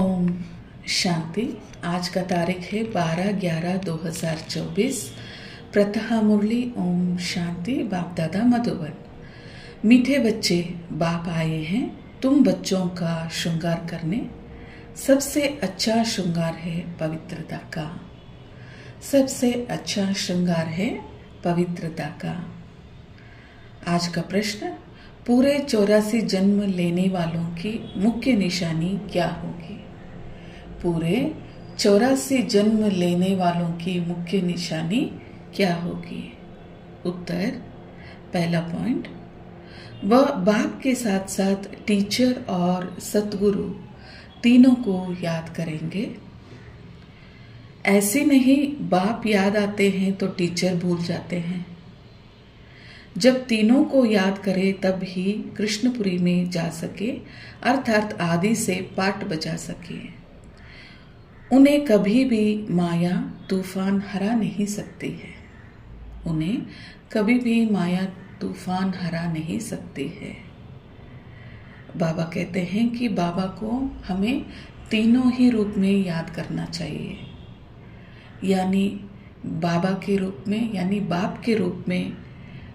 ओम शांति। आज का तारीख है 12/11/2024। प्रतः मुरली ओम शांति। बाप दादा मधुबन। मीठे बच्चे, बाप आए हैं तुम बच्चों का श्रृंगार करने। सबसे अच्छा श्रृंगार है पवित्रता का। सबसे अच्छा श्रृंगार है पवित्रता का। आज का प्रश्न, पूरे 84 जन्म लेने वालों की मुख्य निशानी क्या होगी? पूरे 84 जन्म लेने वालों की मुख्य निशानी क्या होगी? उत्तर, पहला पॉइंट, वह बाप के साथ साथ टीचर और सतगुरु तीनों को याद करेंगे। ऐसे नहीं बाप याद आते हैं तो टीचर भूल जाते हैं। जब तीनों को याद करे तब ही कृष्णपुरी में जा सके, अर्थात आदि से पाठ बजा सके। उन्हें कभी भी माया तूफान हरा नहीं सकती है। उन्हें कभी भी माया तूफान हरा नहीं सकती है। बाबा कहते हैं कि बाबा को हमें तीनों ही रूप में याद करना चाहिए, यानी बाबा के रूप में, यानी बाप के रूप में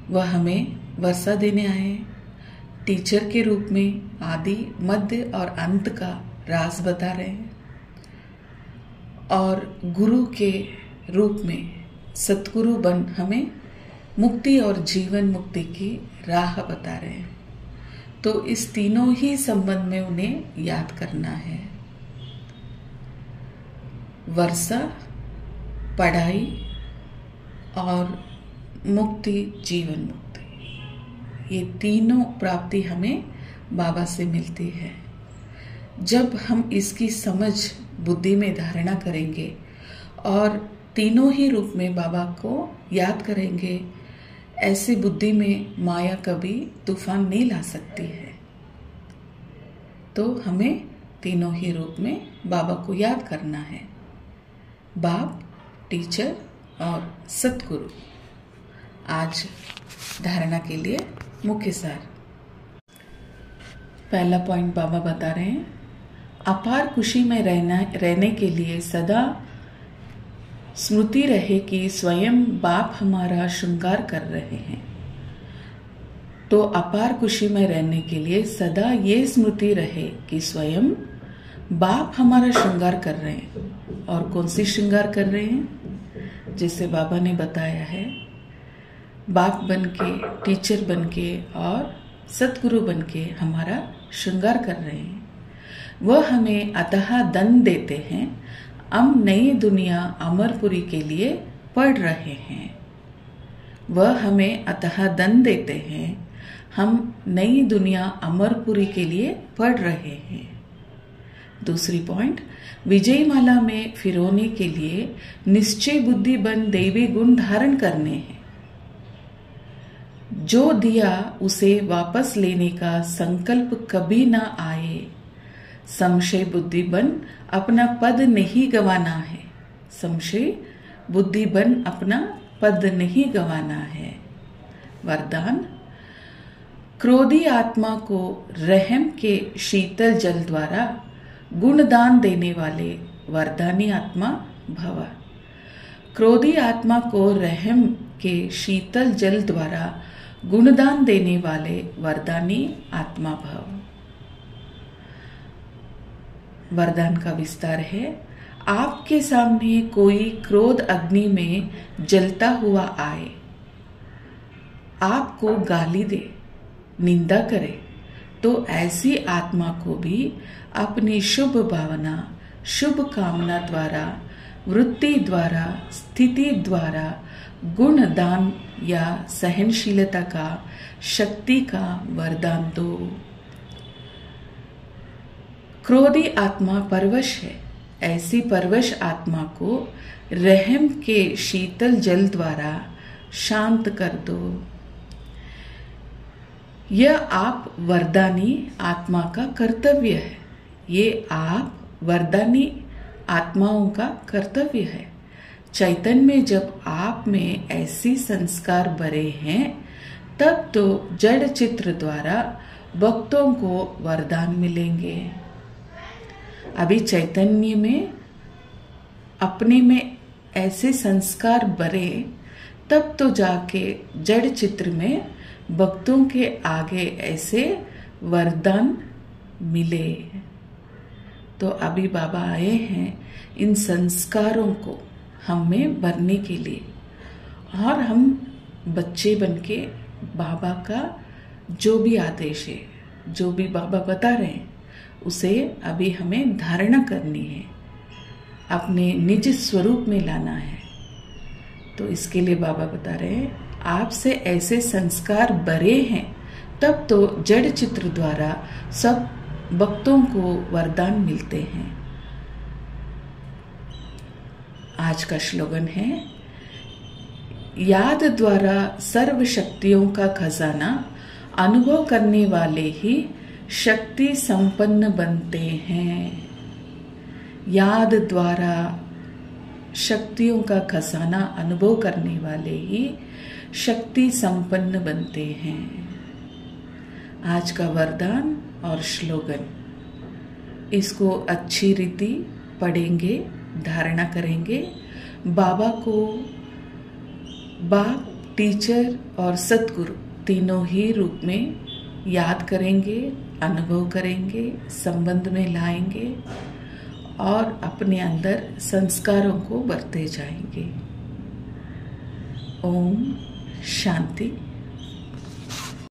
वह हमें वर्षा देने आए, टीचर के रूप में आदि मध्य और अंत का राज बता रहे हैं, और गुरु के रूप में सतगुरु बन हमें मुक्ति और जीवन मुक्ति की राह बता रहे हैं। तो इस तीनों ही संबंध में उन्हें याद करना है। वर्षा, पढ़ाई और मुक्ति, जीवन मुक्ति, ये तीनों प्राप्ति हमें बाबा से मिलती है। जब हम इसकी समझ बुद्धि में धारणा करेंगे और तीनों ही रूप में बाबा को याद करेंगे, ऐसी बुद्धि में माया कभी तूफान नहीं ला सकती है। तो हमें तीनों ही रूप में बाबा को याद करना है, बाप, टीचर और सतगुरु। आज धारणा के लिए मुख्य सार। पहला पॉइंट बाबा बता रहे हैं, अपार खुशी में रहने के लिए सदा स्मृति रहे कि स्वयं बाप हमारा श्रृंगार कर रहे हैं। तो अपार खुशी में रहने के लिए सदा ये स्मृति रहे कि स्वयं बाप हमारा श्रृंगार कर रहे हैं। और कौन सी श्रृंगार कर रहे हैं? जैसे बाबा ने बताया है, बाप बनके, टीचर बनके और सतगुरु बनके हमारा श्रृंगार कर रहे हैं। वह हमें अतः दंड देते हैं। हम नई दुनिया अमरपुरी के लिए पढ़ रहे हैं। वह हमें अतः दंड देते हैं। हम नई दुनिया अमरपुरी के लिए पढ़ रहे हैं। दूसरी पॉइंट, विजय माला में फिरोने के लिए निश्चय बुद्धि बन दैवी गुण धारण करने हैं। जो दिया उसे वापस लेने का संकल्प कभी ना आए। संशय बुद्धि बन अपना पद नहीं गंवाना है। संशय बुद्धि बन अपना पद नहीं गंवाना है। वरदान, क्रोधी आत्मा को रहम के शीतल जल द्वारा गुणदान देने वाले वरदानी आत्मा भव। क्रोधी आत्मा को रहम के शीतल जल द्वारा गुणदान देने वाले वरदानी आत्मा भव। वरदान का विस्तार है, आपके सामने कोई क्रोध अग्नि में जलता हुआ आए, आपको गाली दे, निंदा करे, तो ऐसी आत्मा को भी अपनी शुभ भावना, शुभ कामना द्वारा, वृत्ति द्वारा, स्थिति द्वारा गुण दान या सहनशीलता का, शक्ति का वरदान दो। क्रोधी आत्मा परवश है। ऐसी परवश आत्मा को रहम के शीतल जल द्वारा शांत कर दो। यह आप वरदानी आत्मा का कर्तव्य है। ये आप वरदानी आत्माओं का कर्तव्य है। चैतन्य में जब आप में ऐसी संस्कार भरे हैं, तब तो जड़ चित्र द्वारा भक्तों को वरदान मिलेंगे। अभी चैतन्य में अपने में ऐसे संस्कार बरे, तब तो जाके जड़ चित्र में भक्तों के आगे ऐसे वरदान मिले। तो अभी बाबा आए हैं इन संस्कारों को हम में भरने के लिए, और हम बच्चे बनके बाबा का जो भी आदेश है, जो भी बाबा बता रहे हैं, उसे अभी हमें धारणा करनी है, अपने निज स्वरूप में लाना है। तो इसके लिए बाबा बता रहे हैं, आपसे ऐसे संस्कार बरे हैं, तब तो जड़ चित्र द्वारा सब भक्तों को वरदान मिलते हैं। आज का श्लोगन है, याद द्वारा सर्व शक्तियों का खजाना अनुभव करने वाले ही शक्ति संपन्न बनते हैं। याद द्वारा शक्तियों का खजाना अनुभव करने वाले ही शक्ति संपन्न बनते हैं। आज का वरदान और श्लोगन, इसको अच्छी रीति पढ़ेंगे, धारणा करेंगे, बाबा को बाप, टीचर और सतगुरु तीनों ही रूप में याद करेंगे, अनुभव करेंगे, संबंध में लाएंगे और अपने अंदर संस्कारों को बरते जाएंगे। ओम शांति।